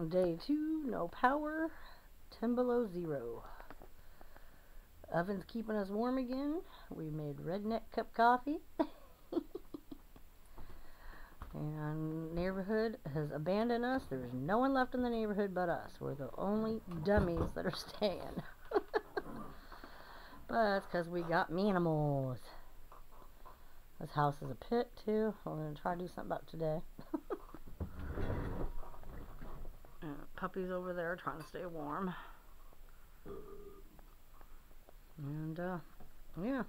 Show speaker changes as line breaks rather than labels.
Day 2, no power, 10 below zero. Oven's keeping us warm again. We made redneck cup coffee. And neighborhood has abandoned us. There's no one left in the neighborhood but us. We're the only dummies that are staying. But it's because we got animals. This house is a pit too. We're going to try to do something about it today. Puppy's over there trying to stay warm. And yeah.